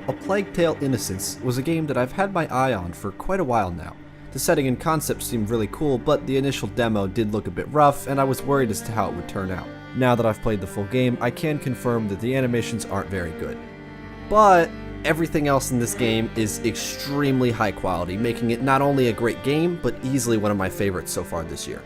A Plague Tale: Innocence was a game that I've had my eye on for quite a while now. The setting and concept seemed really cool, but the initial demo did look a bit rough, and I was worried as to how it would turn out. Now that I've played the full game, I can confirm that the animations aren't very good. But everything else in this game is extremely high quality, making it not only a great game, but easily one of my favorites so far this year.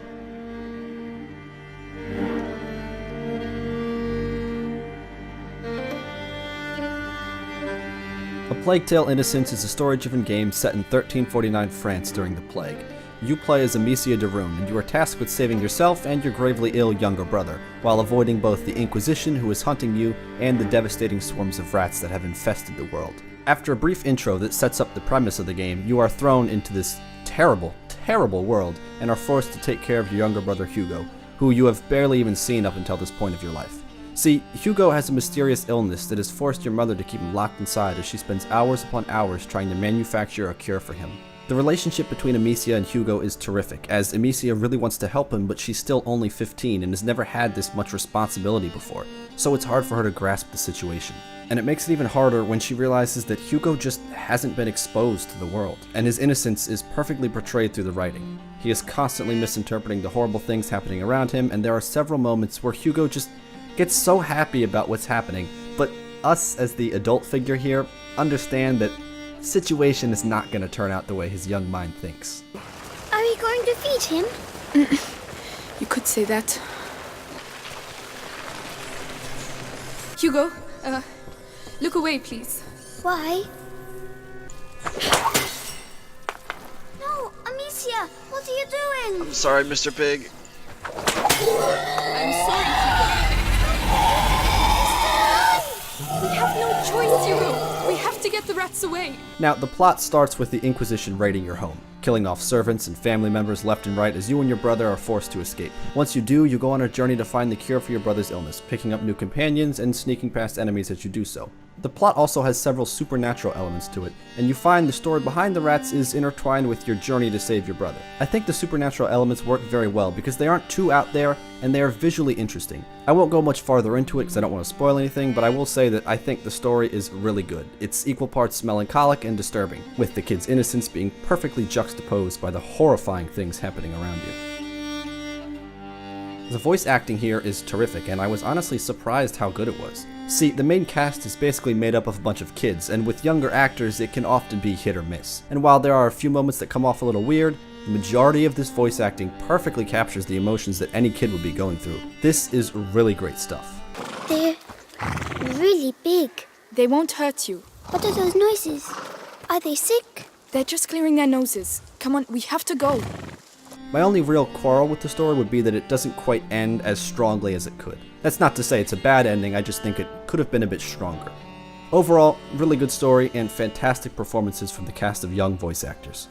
A Plague Tale: Innocence is a story-driven game set in 1349 France during the Plague. You play as Amicia de Rune, and you are tasked with saving yourself and your gravely ill younger brother, while avoiding both the Inquisition who is hunting you and the devastating swarms of rats that have infested the world. After a brief intro that sets up the premise of the game, you are thrown into this terrible, terrible world and are forced to take care of your younger brother Hugo, who you have barely even seen up until this point of your life. See, Hugo has a mysterious illness that has forced your mother to keep him locked inside as she spends hours upon hours trying to manufacture a cure for him. The relationship between Amicia and Hugo is terrific, as Amicia really wants to help him, but she's still only 15 and has never had this much responsibility before, so it's hard for her to grasp the situation. And it makes it even harder when she realizes that Hugo just hasn't been exposed to the world, and his innocence is perfectly portrayed through the writing. He is constantly misinterpreting the horrible things happening around him, and there are several moments where Hugo just gets so happy about what's happening, but us as the adult figure here understand that the situation is not going to turn out the way his young mind thinks. Are we going to feed him? You could say that. Hugo, look away, please. Why? No, Amicia, what are you doing? I'm sorry, Mr. Pig. I'm sorry, Hugo. We have no choice, Hugo. We have to get the rats away. Now, the plot starts with the Inquisition raiding your home, killing off servants and family members left and right as you and your brother are forced to escape. Once you do, you go on a journey to find the cure for your brother's illness, picking up new companions and sneaking past enemies as you do so. The plot also has several supernatural elements to it, and you find the story behind the rats is intertwined with your journey to save your brother. I think the supernatural elements work very well because they aren't too out there and they are visually interesting. I won't go much farther into it because I don't want to spoil anything, but I will say that I think the story is really good. It's equal parts melancholic and disturbing, with the kid's innocence being perfectly juxtaposed by the horrifying things happening around you. The voice acting here is terrific, and I was honestly surprised how good it was. See, the main cast is basically made up of a bunch of kids, and with younger actors it can often be hit or miss. And while there are a few moments that come off a little weird, the majority of this voice acting perfectly captures the emotions that any kid would be going through. This is really great stuff. They're really big. They won't hurt you. What are those noises? Are they sick? They're just clearing their noses. Come on, we have to go. My only real quarrel with the story would be that it doesn't quite end as strongly as it could. That's not to say it's a bad ending, I just think it could have been a bit stronger. Overall, really good story and fantastic performances from the cast of young voice actors.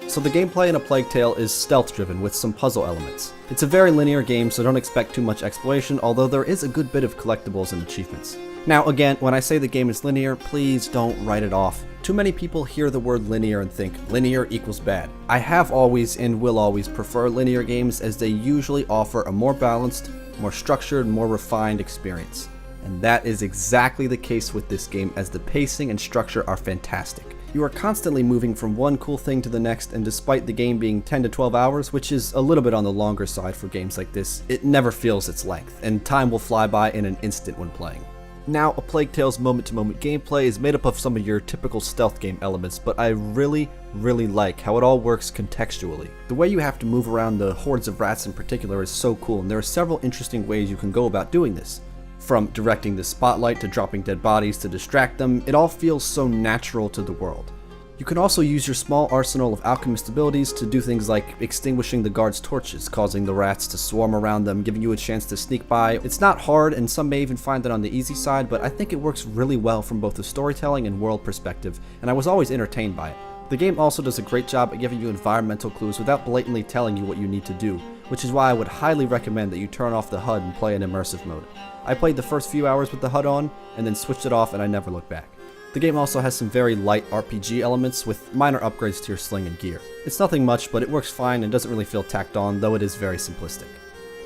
So the gameplay in A Plague Tale is stealth-driven with some puzzle elements. It's a very linear game, so don't expect too much exploration, although there is a good bit of collectibles and achievements. Now again, when I say the game is linear, please don't write it off. Too many people hear the word linear and think linear equals bad. I have always and will always prefer linear games as they usually offer a more balanced, more structured, more refined experience. And that is exactly the case with this game, as the pacing and structure are fantastic. You are constantly moving from one cool thing to the next, and despite the game being 10 to 12 hours, which is a little bit on the longer side for games like this, it never feels its length, and time will fly by in an instant when playing. Now, A Plague Tale's moment-to-moment gameplay is made up of some of your typical stealth game elements, but I really like how it all works contextually. The way you have to move around the hordes of rats in particular is so cool, and there are several interesting ways you can go about doing this. From directing the spotlight to dropping dead bodies to distract them, it all feels so natural to the world. You can also use your small arsenal of alchemist abilities to do things like extinguishing the guards' torches, causing the rats to swarm around them, giving you a chance to sneak by. It's not hard, and some may even find it on the easy side, but I think it works really well from both a storytelling and world perspective, and I was always entertained by it. The game also does a great job at giving you environmental clues without blatantly telling you what you need to do, which is why I would highly recommend that you turn off the HUD and play in immersive mode. I played the first few hours with the HUD on, and then switched it off and I never looked back. The game also has some very light RPG elements with minor upgrades to your sling and gear. It's nothing much, but it works fine and doesn't really feel tacked on, though it is very simplistic.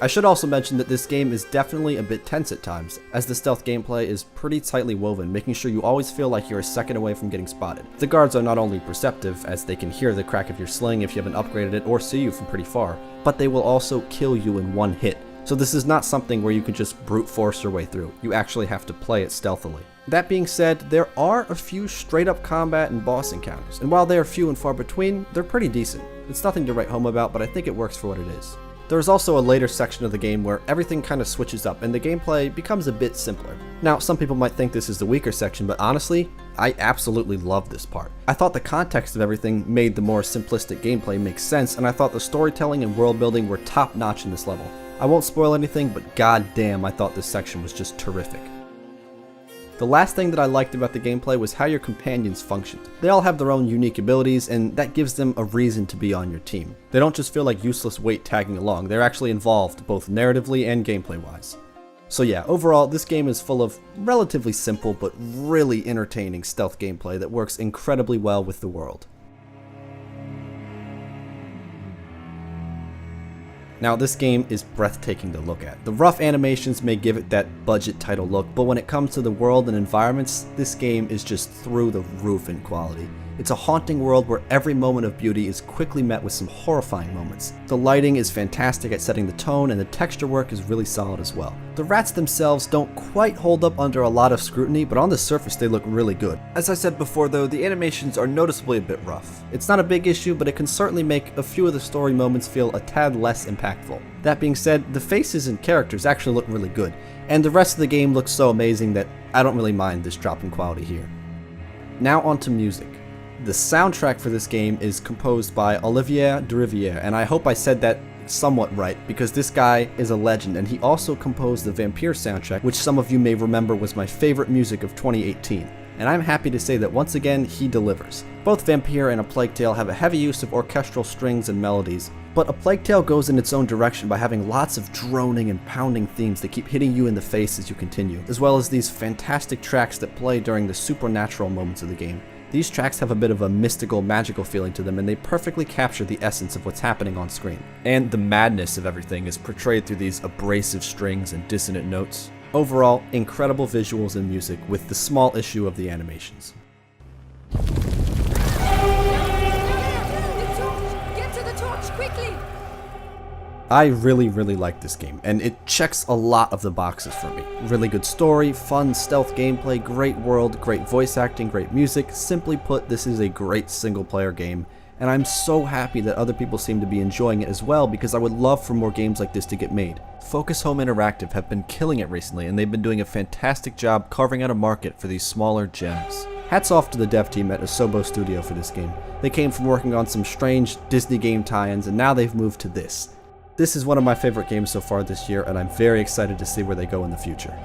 I should also mention that this game is definitely a bit tense at times, as the stealth gameplay is pretty tightly woven, making sure you always feel like you're a second away from getting spotted. The guards are not only perceptive, as they can hear the crack of your sling if you haven't upgraded it or see you from pretty far, but they will also kill you in one hit. So this is not something where you can just brute force your way through. You actually have to play it stealthily. That being said, there are a few straight up combat and boss encounters, and while they are few and far between, they're pretty decent. It's nothing to write home about, but I think it works for what it is. There is also a later section of the game where everything kind of switches up and the gameplay becomes a bit simpler. Now, some people might think this is the weaker section, but honestly, I absolutely love this part. I thought the context of everything made the more simplistic gameplay make sense, and I thought the storytelling and world building were top notch in this level. I won't spoil anything, but goddamn, I thought this section was just terrific. The last thing that I liked about the gameplay was how your companions functioned. They all have their own unique abilities, and that gives them a reason to be on your team. They don't just feel like useless weight tagging along, they're actually involved both narratively and gameplay wise. So yeah, overall, this game is full of relatively simple but really entertaining stealth gameplay that works incredibly well with the world. Now, this game is breathtaking to look at. The rough animations may give it that budget title look, but when it comes to the world and environments, this game is just through the roof in quality. It's a haunting world where every moment of beauty is quickly met with some horrifying moments. The lighting is fantastic at setting the tone, and the texture work is really solid as well. The rats themselves don't quite hold up under a lot of scrutiny, but on the surface they look really good. As I said before though, the animations are noticeably a bit rough. It's not a big issue, but it can certainly make a few of the story moments feel a tad less impactful. That being said, the faces and characters actually look really good, and the rest of the game looks so amazing that I don't really mind this drop in quality here. Now on to music. The soundtrack for this game is composed by Olivier de Rivera, and I hope I said that somewhat right, because this guy is a legend, and he also composed the Vampire soundtrack, which some of you may remember was my favorite music of 2018. And I'm happy to say that once again, he delivers. Both Vampire and A Plague Tale have a heavy use of orchestral strings and melodies, but A Plague Tale goes in its own direction by having lots of droning and pounding themes that keep hitting you in the face as you continue, as well as these fantastic tracks that play during the supernatural moments of the game. These tracks have a bit of a mystical, magical feeling to them, and they perfectly capture the essence of what's happening on screen. And the madness of everything is portrayed through these abrasive strings and dissonant notes. Overall, incredible visuals and music with the small issue of the animations. Get to the torch, quickly! I really like this game, and it checks a lot of the boxes for me. Really good story, fun stealth gameplay, great world, great voice acting, great music. Simply put, this is a great single player game, and I'm so happy that other people seem to be enjoying it as well, because I would love for more games like this to get made. Focus Home Interactive have been killing it recently, and they've been doing a fantastic job carving out a market for these smaller gems. Hats off to the dev team at Asobo Studio for this game. They came from working on some strange Disney game tie-ins, and now they've moved to this. This is one of my favorite games so far this year, and I'm very excited to see where they go in the future.